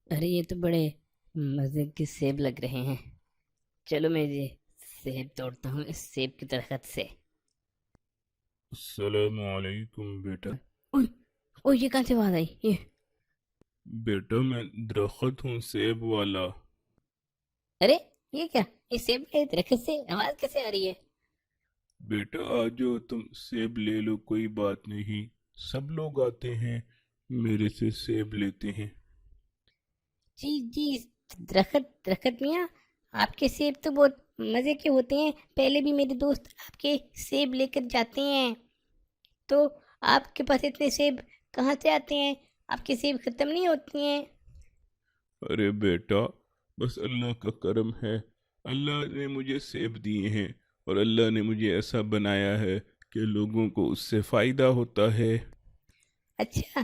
ارے یہ تو بڑے مزے کے سیب لگ رہے ہیں. چلو میں یہ سیب توڑتا ہوں اس سیب کی درخت سے. السلام علیکم بیٹا. اوہ اوہ، یہ کہاں سے آواز آئی یہ؟ بیٹا میں درخت ہوں سیب والا. ارے یہ کیا؟ یہ سیب کے درخت سے آواز کیسے آ رہی ہے؟ بیٹا آجو تم سیب لے لو، کوئی بات نہیں. سب لوگ آتے ہیں میرے سے سیب لیتے ہیں. جی جی. درخت میاں، آپ کے سیب تو بہت مزے کے ہوتے ہیں. پہلے بھی میرے دوست آپ کے سیب لے کر جاتے ہیں. تو آپ کے پاس اتنے سیب کہاں سے آتے ہیں؟ آپ کے سیب ختم نہیں ہوتی ہیں؟ ارے بیٹا بس اللہ کا کرم ہے. اللہ نے مجھے سیب دیے ہیں اور اللہ نے مجھے ایسا بنایا ہے کہ لوگوں کو اس سے فائدہ ہوتا ہے. اچھا.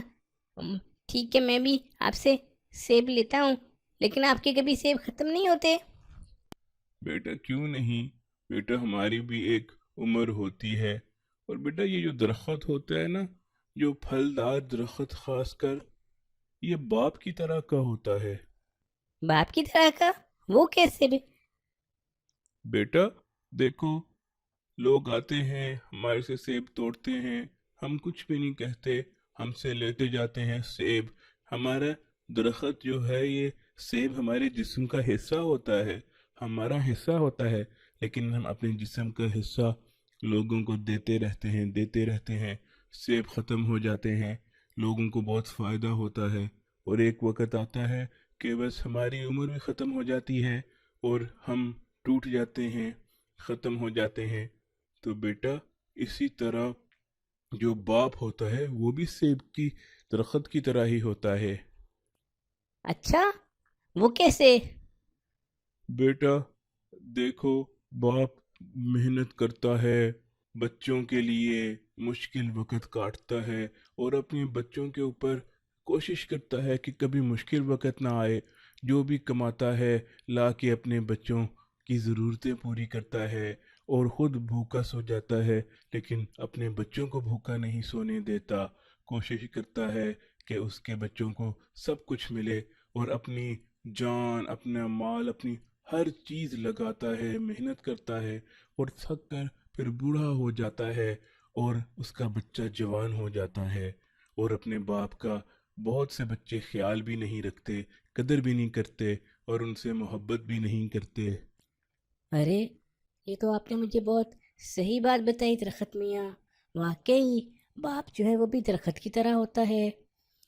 ٹھیک ہے، میں بھی آپ سے سیب لیتا ہوں، لیکن آپ کے کبھی سیب ختم نہیں ہوتے؟ بیٹا کیوں نہیں، بیٹا ہماری بھی ایک عمر ہوتی ہے. اور بیٹا یہ جو درخت ہوتا ہے نا، جو پھلدار درخت خاص کر، یہ باپ کی طرح کا ہوتا ہے. باپ کی طرح کا؟ وہ کیسے بھی؟ بیٹا دیکھو، لوگ آتے ہیں ہمارے سے سیب توڑتے ہیں، ہم کچھ بھی نہیں کہتے، ہم سے لیتے جاتے ہیں سیب. ہمارا درخت جو ہے یہ سیب ہمارے جسم کا حصہ ہوتا ہے، ہمارا حصہ ہوتا ہے. لیکن ہم اپنے جسم کا حصہ لوگوں کو دیتے رہتے ہیں دیتے رہتے ہیں. سیب ختم ہو جاتے ہیں، لوگوں کو بہت فائدہ ہوتا ہے. اور ایک وقت آتا ہے کہ بس ہماری عمر بھی ختم ہو جاتی ہے اور ہم ٹوٹ جاتے ہیں، ختم ہو جاتے ہیں. تو بیٹا اسی طرح جو باپ ہوتا ہے وہ بھی سیب کی درخت کی طرح ہی ہوتا ہے. اچھا، وہ کیسے؟ بیٹا دیکھو، باپ محنت کرتا ہے بچوں کے لیے، مشکل وقت کاٹتا ہے اور اپنے بچوں کے اوپر کوشش کرتا ہے کہ کبھی مشکل وقت نہ آئے. جو بھی کماتا ہے لا کے اپنے بچوں کی ضرورتیں پوری کرتا ہے اور خود بھوکا سو جاتا ہے، لیکن اپنے بچوں کو بھوکا نہیں سونے دیتا. کوشش کرتا ہے کہ اس کے بچوں کو سب کچھ ملے اور اپنی جان، اپنا مال، اپنی ہر چیز لگاتا ہے، محنت کرتا ہے اور تھک کر پھر بوڑھا ہو جاتا ہے اور اس کا بچہ جوان ہو جاتا ہے. اور اپنے باپ کا بہت سے بچے خیال بھی نہیں رکھتے، قدر بھی نہیں کرتے اور ان سے محبت بھی نہیں کرتے. ارے یہ تو آپ نے مجھے بہت صحیح بات بتائی درخت میاں. واقعی باپ جو ہے وہ بھی درخت کی طرح ہوتا ہے.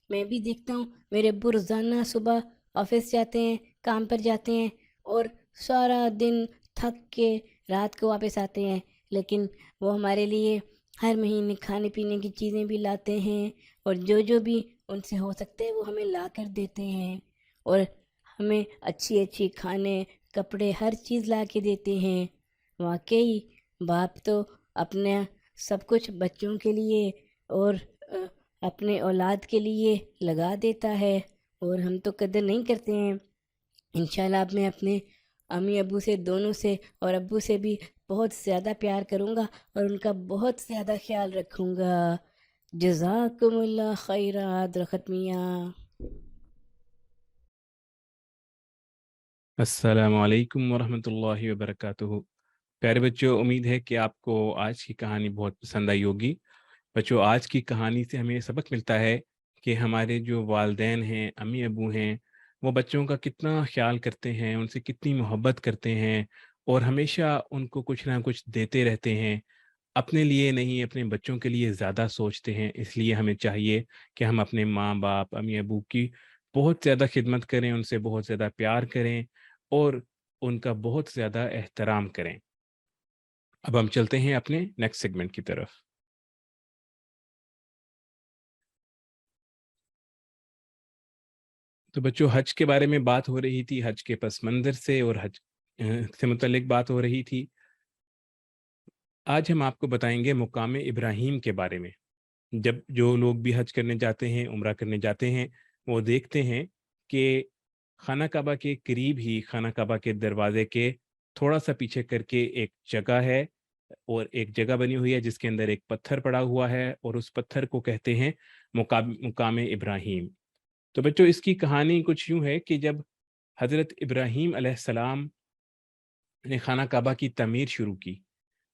میں بھی دیکھتا ہوں میرے ابو روزانہ صبح آفس جاتے ہیں، کام پر جاتے ہیں، اور سارا دن تھک کے رات کو واپس آتے ہیں، لیکن وہ ہمارے لیے ہر مہینے کھانے پینے کی چیزیں بھی لاتے ہیں، اور جو جو بھی ان سے ہو سکتے ہیں وہ ہمیں لا کر دیتے ہیں، اور ہمیں اچھی اچھی کھانے، کپڑے، ہر چیز لا کے دیتے ہیں. واقعی باپ تو اپنا سب کچھ بچوں کے لیے اور اپنے اولاد کے لیے لگا دیتا ہے، اور ہم تو قدر نہیں کرتے ہیں. انشاءاللہ اب میں اپنے امی ابو سے، دونوں سے، اور ابو سے بھی بہت زیادہ پیار کروں گا اور ان کا بہت زیادہ خیال رکھوں گا. جزاکم اللہ خیرہ درخت میاں. السلام علیکم ورحمۃ اللہ وبرکاتہ. پیارے بچوں، امید ہے کہ آپ کو آج کی کہانی بہت پسند آئی ہوگی. بچوں، آج کی کہانی سے ہمیں سبق ملتا ہے کہ ہمارے جو والدین ہیں، امی ابو ہیں، وہ بچوں کا کتنا خیال کرتے ہیں، ان سے کتنی محبت کرتے ہیں اور ہمیشہ ان کو کچھ نہ کچھ دیتے رہتے ہیں. اپنے لیے نہیں، اپنے بچوں کے لیے زیادہ سوچتے ہیں. اس لیے ہمیں چاہیے کہ ہم اپنے ماں باپ، امی ابو کی بہت زیادہ خدمت کریں، ان سے بہت زیادہ پیار کریں اور ان کا بہت زیادہ احترام کریں. اب ہم چلتے ہیں اپنے نیکسٹ سیگمنٹ کی طرف. تو بچوں، حج کے بارے میں بات ہو رہی تھی، حج کے پس منظر سے اور حج سے متعلق بات ہو رہی تھی. آج ہم آپ کو بتائیں گے مقام ابراہیم کے بارے میں. جب جو لوگ بھی حج کرنے جاتے ہیں، عمرہ کرنے جاتے ہیں، وہ دیکھتے ہیں کہ خانہ کعبہ کے قریب ہی، خانہ کعبہ کے دروازے کے تھوڑا سا پیچھے کر کے ایک جگہ ہے، اور ایک جگہ بنی ہوئی ہے جس کے اندر ایک پتھر پڑا ہوا ہے، اور اس پتھر کو کہتے ہیں مقام ابراہیم. تو بچوں اس کی کہانی کچھ یوں ہے کہ جب حضرت ابراہیم علیہ السلام نے خانہ کعبہ کی تعمیر شروع کی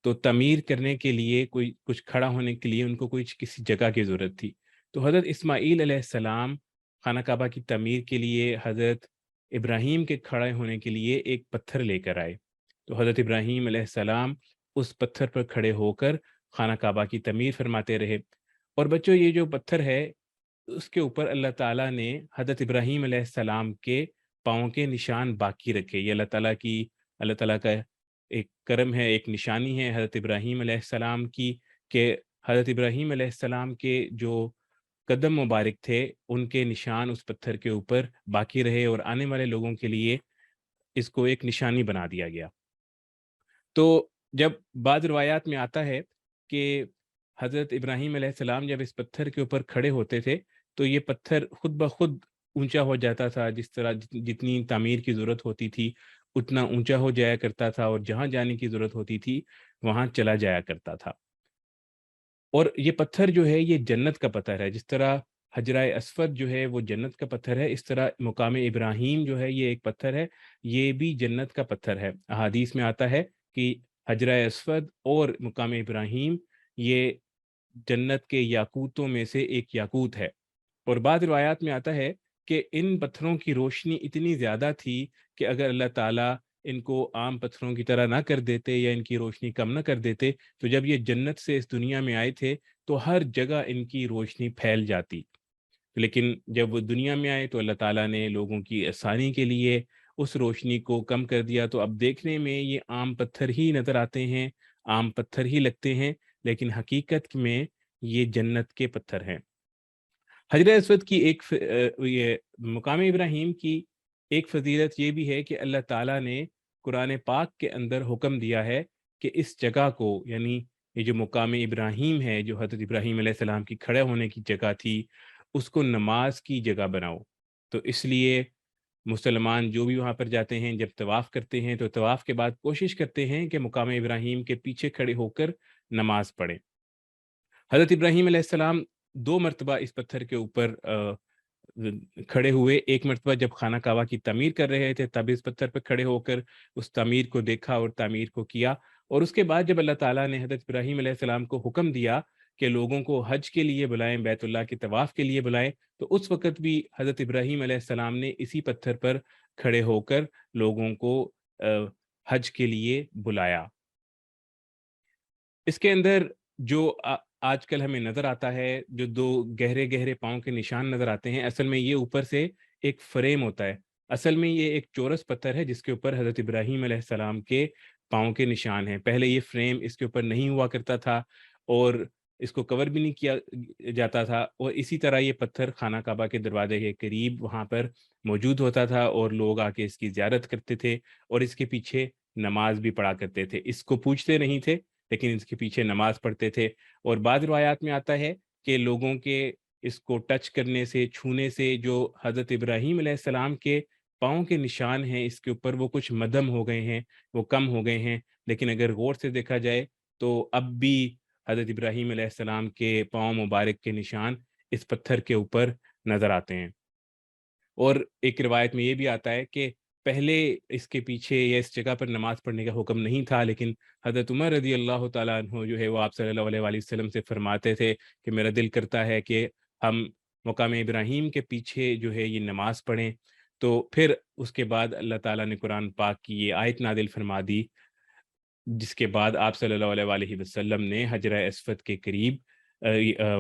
تو تعمیر کرنے کے لیے کوئی کچھ کھڑا ہونے کے لیے ان کو کوئی کسی جگہ کی ضرورت تھی. تو حضرت اسماعیل علیہ السلام خانہ کعبہ کی تعمیر کے لیے حضرت ابراہیم کے کھڑے ہونے کے لیے ایک پتھر لے کر آئے. تو حضرت ابراہیم علیہ السلام اس پتھر پر کھڑے ہو کر خانہ کعبہ کی تعمیر فرماتے رہے. اور بچوں یہ جو پتھر ہے اس کے اوپر اللہ تعالیٰ نے حضرت ابراہیم علیہ السلام کے پاؤں کے نشان باقی رکھے. یہ اللہ تعالیٰ کا ایک کرم ہے، ایک نشانی ہے حضرت ابراہیم علیہ السلام کی کہ حضرت ابراہیم علیہ السلام کے جو قدم مبارک تھے ان کے نشان اس پتھر کے اوپر باقی رہے اور آنے والے لوگوں کے لیے اس کو ایک نشانی بنا دیا گیا. تو جب بعض روایات میں آتا ہے کہ حضرت ابراہیم علیہ السلام جب اس پتھر کے اوپر کھڑے ہوتے تھے تو یہ پتھر خود بخود اونچا ہو جاتا تھا، جس طرح جتنی تعمیر کی ضرورت ہوتی تھی اتنا اونچا ہو جایا کرتا تھا اور جہاں جانے کی ضرورت ہوتی تھی وہاں چلا جایا کرتا تھا. اور یہ پتھر جو ہے یہ جنت کا پتھر ہے. جس طرح حجرہ اسود جو ہے وہ جنت کا پتھر ہے، اس طرح مقام ابراہیم جو ہے یہ ایک پتھر ہے، یہ بھی جنت کا پتھر ہے. احادیث میں آتا ہے کہ حجرہ اسود اور مقام ابراہیم یہ جنت کے یاقوتوں میں سے ایک یاقوت ہے. اور بعض روایات میں آتا ہے کہ ان پتھروں کی روشنی اتنی زیادہ تھی کہ اگر اللہ تعالیٰ ان کو عام پتھروں کی طرح نہ کر دیتے یا ان کی روشنی کم نہ کر دیتے تو جب یہ جنت سے اس دنیا میں آئے تھے تو ہر جگہ ان کی روشنی پھیل جاتی. لیکن جب وہ دنیا میں آئے تو اللہ تعالیٰ نے لوگوں کی آسانی کے لیے اس روشنی کو کم کر دیا. تو اب دیکھنے میں یہ عام پتھر ہی نظر آتے ہیں، عام پتھر ہی لگتے ہیں، لیکن حقیقت میں یہ جنت کے پتھر ہیں. حجر اسود کی یہ مقام ابراہیم کی ایک فضیلت یہ بھی ہے کہ اللہ تعالیٰ نے قرآن پاک کے اندر حکم دیا ہے کہ اس جگہ کو، یعنی یہ جو مقام ابراہیم ہے جو حضرت ابراہیم علیہ السلام کی کھڑے ہونے کی جگہ تھی، اس کو نماز کی جگہ بناؤ. تو اس لیے مسلمان جو بھی وہاں پر جاتے ہیں جب طواف کرتے ہیں تو طواف کے بعد کوشش کرتے ہیں کہ مقام ابراہیم کے پیچھے کھڑے ہو کر نماز پڑھیں. حضرت ابراہیم علیہ السلام 2 مرتبہ اس پتھر کے اوپر کھڑے ہوئے. ایک مرتبہ جب خانہ کعبہ کی تعمیر کر رہے تھے تب اس پتھر پر کھڑے ہو کر اس تعمیر کو دیکھا اور تعمیر کو کیا. اور اس کے بعد جب اللہ تعالیٰ نے حضرت ابراہیم علیہ السلام کو حکم دیا کہ لوگوں کو حج کے لیے بلائیں، بیت اللہ کے طواف کے لیے بلائیں، تو اس وقت بھی حضرت ابراہیم علیہ السلام نے اسی پتھر پر کھڑے ہو کر لوگوں کو حج کے لیے بلایا. اس کے اندر جو آج کل ہمیں نظر آتا ہے، جو 2 گہرے گہرے پاؤں کے نشان نظر آتے ہیں، اصل میں یہ اوپر سے ایک فریم ہوتا ہے. اصل میں یہ ایک چورس پتھر ہے جس کے اوپر حضرت ابراہیم علیہ السلام کے پاؤں کے نشان ہیں. پہلے یہ فریم اس کے اوپر نہیں ہوا کرتا تھا اور اس کو کور بھی نہیں کیا جاتا تھا، اور اسی طرح یہ پتھر خانہ کعبہ کے دروازے کے قریب وہاں پر موجود ہوتا تھا اور لوگ آ کے اس کی زیارت کرتے تھے اور اس کے پیچھے نماز بھی پڑھا کرتے تھے. اس کو پوچھتے نہیں تھے لیکن اس کے پیچھے نماز پڑھتے تھے. اور بعض روایات میں آتا ہے کہ لوگوں کے اس کو ٹچ کرنے سے، چھونے سے جو حضرت ابراہیم علیہ السلام کے پاؤں کے نشان ہیں اس کے اوپر وہ کچھ مدھم ہو گئے ہیں، وہ کم ہو گئے ہیں. لیکن اگر غور سے دیکھا جائے تو اب بھی حضرت ابراہیم علیہ السلام کے پاؤں مبارک کے نشان اس پتھر کے اوپر نظر آتے ہیں. اور ایک روایت میں یہ بھی آتا ہے کہ پہلے اس کے پیچھے یا اس جگہ پر نماز پڑھنے کا حکم نہیں تھا، لیکن حضرت عمر رضی اللہ تعالیٰ عنہ جو ہے وہ آپ صلی اللہ علیہ وآلہ وسلم سے فرماتے تھے کہ میرا دل کرتا ہے کہ ہم مقام ابراہیم کے پیچھے جو ہے یہ نماز پڑھیں. تو پھر اس کے بعد اللہ تعالیٰ نے قرآن پاک کی یہ آیت نازل فرما دی، جس کے بعد آپ صلی اللہ علیہ وآلہ وسلم نے حجرہ اسود کے قریب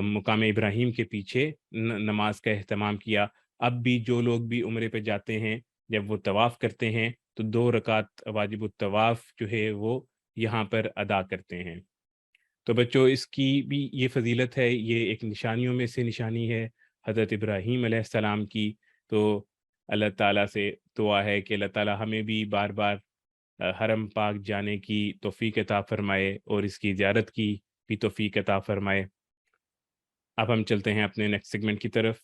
مقام ابراہیم کے پیچھے نماز کا اہتمام کیا. اب بھی جو لوگ بھی عمرے پہ جاتے ہیں جب وہ طواف کرتے ہیں تو 2 رکعت واجب الطواف جو ہے وہ یہاں پر ادا کرتے ہیں. تو بچوں اس کی بھی یہ فضیلت ہے، یہ ایک نشانیوں میں سے نشانی ہے حضرت ابراہیم علیہ السلام کی. تو اللہ تعالیٰ سے دعا ہے کہ اللہ تعالیٰ ہمیں بھی بار بار حرم پاک جانے کی توفیق عطا فرمائے اور اس کی زیارت کی بھی توفیق عطا فرمائے. اب ہم چلتے ہیں اپنے نیکسٹ سیگمنٹ کی طرف.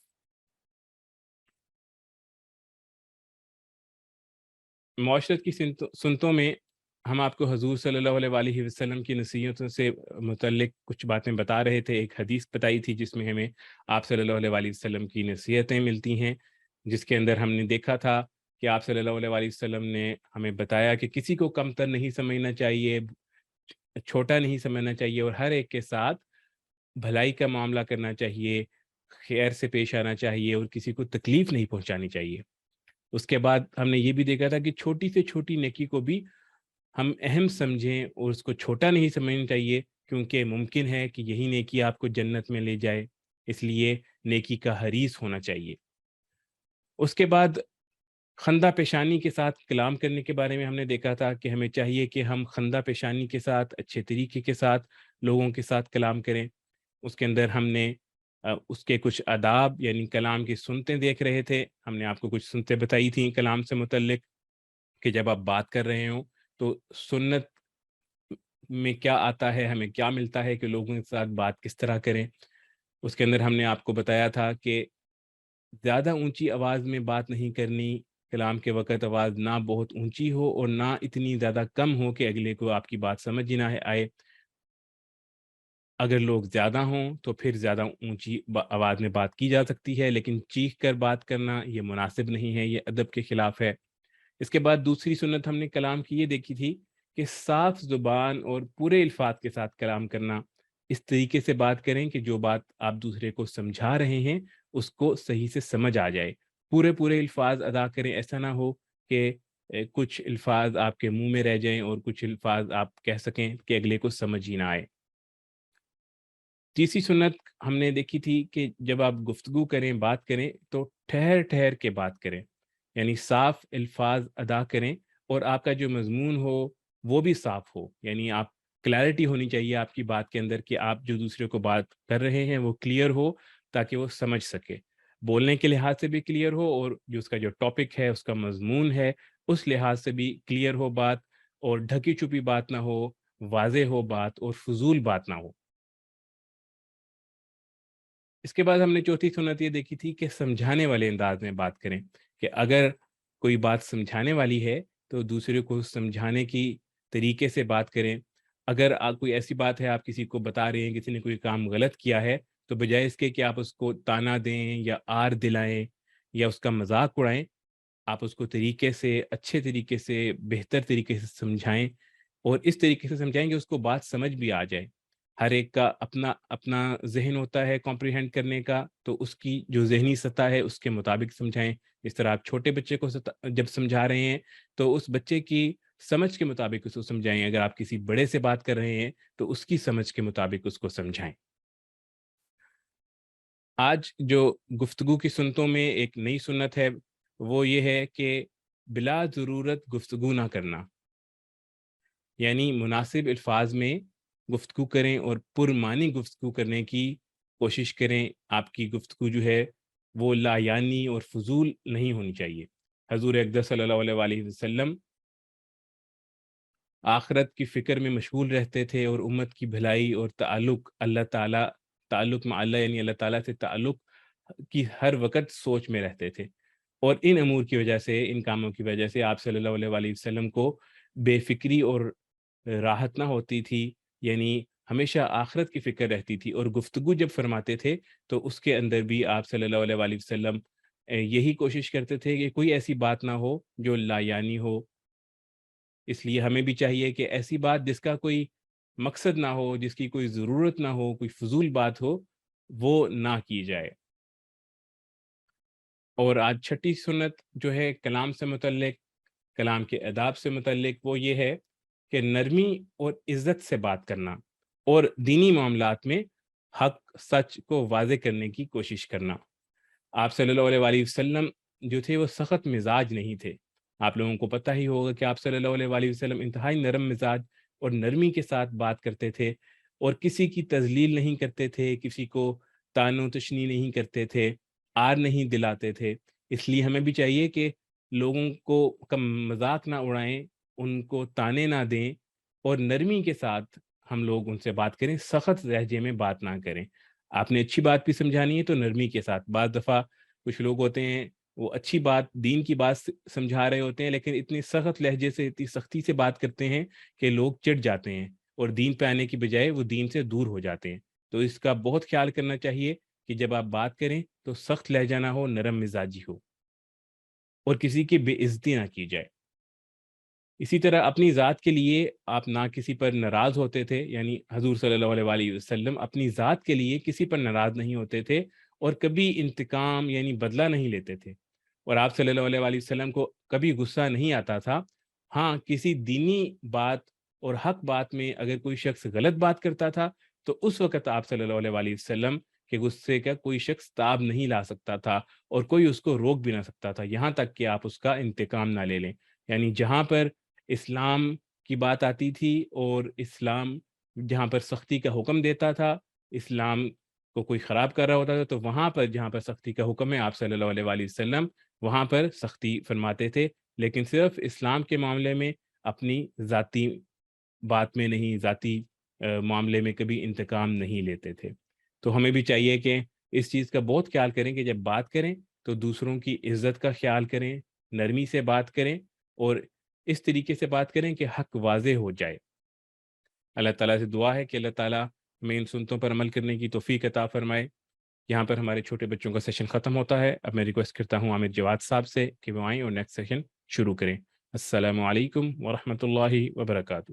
معاشرت کی سنتوں میں ہم آپ کو حضور صلی اللہ علیہ وآلہ وسلم کی نصیحتوں سے متعلق کچھ باتیں بتا رہے تھے. ایک حدیث بتائی تھی جس میں ہمیں آپ صلی اللہ علیہ وآلہ وسلم کی نصیحتیں ملتی ہیں، جس کے اندر ہم نے دیکھا تھا کہ آپ صلی اللہ علیہ وآلہ وسلم نے ہمیں بتایا کہ کسی کو کمتر نہیں سمجھنا چاہیے، چھوٹا نہیں سمجھنا چاہیے، اور ہر ایک کے ساتھ بھلائی کا معاملہ کرنا چاہیے، خیر سے پیش آنا چاہیے، اور کسی کو تکلیف نہیں پہنچانی چاہیے. اس کے بعد ہم نے یہ بھی دیکھا تھا کہ چھوٹی سے چھوٹی نیکی کو بھی ہم اہم سمجھیں اور اس کو چھوٹا نہیں سمجھنا چاہیے، کیونکہ ممکن ہے کہ یہی نیکی آپ کو جنت میں لے جائے. اس لیے نیکی کا حریص ہونا چاہیے. اس کے بعد خندہ پیشانی کے ساتھ کلام کرنے کے بارے میں ہم نے دیکھا تھا کہ ہمیں چاہیے کہ ہم خندہ پیشانی کے ساتھ اچھے طریقے کے ساتھ لوگوں کے ساتھ کلام کریں. اس کے اندر ہم نے اس کے کچھ آداب یعنی کلام کی سنتیں دیکھ رہے تھے. ہم نے آپ کو کچھ سنتیں بتائی تھیں کلام سے متعلق کہ جب آپ بات کر رہے ہوں تو سنت میں کیا آتا ہے، ہمیں کیا ملتا ہے کہ لوگوں کے ساتھ بات کس طرح کریں. اس کے اندر ہم نے آپ کو بتایا تھا کہ زیادہ اونچی آواز میں بات نہیں کرنی. کلام کے وقت آواز نہ بہت اونچی ہو اور نہ اتنی زیادہ کم ہو کہ اگلے کو آپ کی بات سمجھ ہی نہ آئے. اگر لوگ زیادہ ہوں تو پھر زیادہ اونچی آواز میں بات کی جا سکتی ہے، لیکن چیخ کر بات کرنا یہ مناسب نہیں ہے، یہ ادب کے خلاف ہے. اس کے بعد دوسری سنت ہم نے کلام کی یہ دیکھی تھی کہ صاف زبان اور پورے الفاظ کے ساتھ کلام کرنا. اس طریقے سے بات کریں کہ جو بات آپ دوسرے کو سمجھا رہے ہیں اس کو صحیح سے سمجھ آ جائے. پورے الفاظ ادا کریں، ایسا نہ ہو کہ کچھ الفاظ آپ کے منہ میں رہ جائیں اور کچھ الفاظ آپ کہہ سکیں کہ اگلے کو سمجھ ہی نہ آئے. تیسری سنت ہم نے دیکھی تھی کہ جب آپ گفتگو کریں، بات کریں تو ٹھہر ٹھہر کے بات کریں، یعنی صاف الفاظ ادا کریں اور آپ کا جو مضمون ہو وہ بھی صاف ہو. یعنی آپ کلیئرٹی ہونی چاہیے آپ کی بات کے اندر کہ آپ جو دوسرے کو بات کر رہے ہیں وہ کلیئر ہو تاکہ وہ سمجھ سکے. بولنے کے لحاظ سے بھی کلیئر ہو اور جو اس کا جو ٹاپک ہے، اس کا مضمون ہے، اس لحاظ سے بھی کلیئر ہو بات، اور ڈھکی چھپی بات نہ ہو، واضح ہو بات اور فضول بات نہ ہو. اس کے بعد ہم نے چوتھی سنت یہ دیکھی تھی کہ سمجھانے والے انداز میں بات کریں، کہ اگر کوئی بات سمجھانے والی ہے تو دوسرے کو سمجھانے کی طریقے سے بات کریں. اگر کوئی ایسی بات ہے آپ کسی کو بتا رہے ہیں کسی نے کوئی کام غلط کیا ہے، تو بجائے اس کے کہ آپ اس کو تانا دیں یا آر دلائیں یا اس کا مذاق اڑائیں، آپ اس کو طریقے سے، اچھے طریقے سے، بہتر طریقے سے سمجھائیں، اور اس طریقے سے سمجھائیں کہ اس کو بات سمجھ بھی آ جائے. ہر ایک کا اپنا اپنا ذہن ہوتا ہے کمپریہینڈ کرنے کا، تو اس کی جو ذہنی سطح ہے اس کے مطابق سمجھائیں. اس طرح آپ چھوٹے بچے کو جب سمجھا رہے ہیں تو اس بچے کی سمجھ کے مطابق اس کو سمجھائیں. اگر آپ کسی بڑے سے بات کر رہے ہیں تو اس کی سمجھ کے مطابق اس کو سمجھائیں. آج جو گفتگو کی سنتوں میں ایک نئی سنت ہے وہ یہ ہے کہ بلا ضرورت گفتگو نہ کرنا، یعنی مناسب الفاظ میں گفتگو کریں اور پرمعنی گفتگو کرنے کی کوشش کریں. آپ کی گفتگو جو ہے وہ لا یعنی اور فضول نہیں ہونی چاہیے. حضور اقدس صلی اللہ علیہ وآلہ وسلم آخرت کی فکر میں مشغول رہتے تھے اور امت کی بھلائی اور تعلق مع اللہ یعنی اللہ تعالیٰ سے تعلق کی ہر وقت سوچ میں رہتے تھے. اور ان امور کی وجہ سے، ان کاموں کی وجہ سے آپ صلی اللہ علیہ وآلہ وسلم کو بے فکری اور راحت نہ ہوتی تھی، یعنی ہمیشہ آخرت کی فکر رہتی تھی. اور گفتگو جب فرماتے تھے تو اس کے اندر بھی آپ صلی اللہ علیہ وآلہ وسلم یہی کوشش کرتے تھے کہ کوئی ایسی بات نہ ہو جو لا یعنی ہو. اس لیے ہمیں بھی چاہیے کہ ایسی بات جس کا کوئی مقصد نہ ہو، جس کی کوئی ضرورت نہ ہو، کوئی فضول بات ہو، وہ نہ کی جائے. اور آج چھٹی سنت جو ہے کلام سے متعلق، کلام کے آداب سے متعلق، وہ یہ ہے کہ نرمی اور عزت سے بات کرنا اور دینی معاملات میں حق سچ کو واضح کرنے کی کوشش کرنا. آپ صلی اللہ علیہ وآلہ وسلم جو تھے وہ سخت مزاج نہیں تھے. آپ لوگوں کو پتہ ہی ہوگا کہ آپ صلی اللہ علیہ وآلہ وسلم انتہائی نرم مزاج اور نرمی کے ساتھ بات کرتے تھے، اور کسی کی تذلیل نہیں کرتے تھے، کسی کو طعن و تشنیع نہیں کرتے تھے، آر نہیں دلاتے تھے. اس لیے ہمیں بھی چاہیے کہ لوگوں کو کم مذاق نہ اڑائیں، ان کو طعنے نہ دیں، اور نرمی کے ساتھ ہم لوگ ان سے بات کریں، سخت لہجے میں بات نہ کریں. آپ نے اچھی بات بھی سمجھانی ہے تو نرمی کے ساتھ. بعض دفعہ کچھ لوگ ہوتے ہیں وہ اچھی بات دین کی بات سمجھا رہے ہوتے ہیں، لیکن اتنی سخت لہجے سے اتنی سختی سے بات کرتے ہیں کہ لوگ چڑ جاتے ہیں اور دین پہ آنے کی بجائے وہ دین سے دور ہو جاتے ہیں۔ تو اس کا بہت خیال کرنا چاہیے کہ جب آپ بات کریں تو سخت لہجہ نہ ہو، نرم مزاجی ہو، اور کسی کی بے عزتی نہ کی جائے۔ اسی طرح اپنی ذات کے لیے آپ نہ کسی پر ناراض ہوتے تھے، یعنی حضور صلی اللہ علیہ وآلہ وسلم اپنی ذات کے لیے کسی پر ناراض نہیں ہوتے تھے اور کبھی انتقام یعنی بدلہ نہیں لیتے تھے، اور آپ صلی اللہ علیہ وآلہ وسلم کو کبھی غصہ نہیں آتا تھا۔ ہاں، کسی دینی بات اور حق بات میں اگر کوئی شخص غلط بات کرتا تھا تو اس وقت آپ صلی اللہ علیہ وآلہ وسلم کے غصے کا کوئی شخص تاب نہیں لا سکتا تھا اور کوئی اس کو روک بھی نہ سکتا تھا، یہاں تک کہ آپ اس کا انتقام نہ لے لیں۔ یعنی جہاں پر اسلام کی بات آتی تھی اور اسلام جہاں پر سختی کا حکم دیتا تھا، اسلام کو کوئی خراب کر رہا ہوتا تھا، تو وہاں پر جہاں پر سختی کا حکم ہے آپ صلی اللہ علیہ وآلہ وسلم وہاں پر سختی فرماتے تھے، لیکن صرف اسلام کے معاملے میں، اپنی ذاتی بات میں نہیں، ذاتی معاملے میں کبھی انتقام نہیں لیتے تھے۔ تو ہمیں بھی چاہیے کہ اس چیز کا بہت خیال کریں کہ جب بات کریں تو دوسروں کی عزت کا خیال کریں، نرمی سے بات کریں اور اس طریقے سے بات کریں کہ حق واضح ہو جائے۔ اللہ تعالیٰ سے دعا ہے کہ اللہ تعالیٰ ہمیں ان سنتوں پر عمل کرنے کی توفیق عطا فرمائے۔ یہاں پر ہمارے چھوٹے بچوں کا سیشن ختم ہوتا ہے۔ اب میں ریکویسٹ کرتا ہوں عامر جواد صاحب سے کہ وہ آئیں اور نیکسٹ سیشن شروع کریں۔ السلام علیکم ورحمۃ اللہ وبرکاتہ۔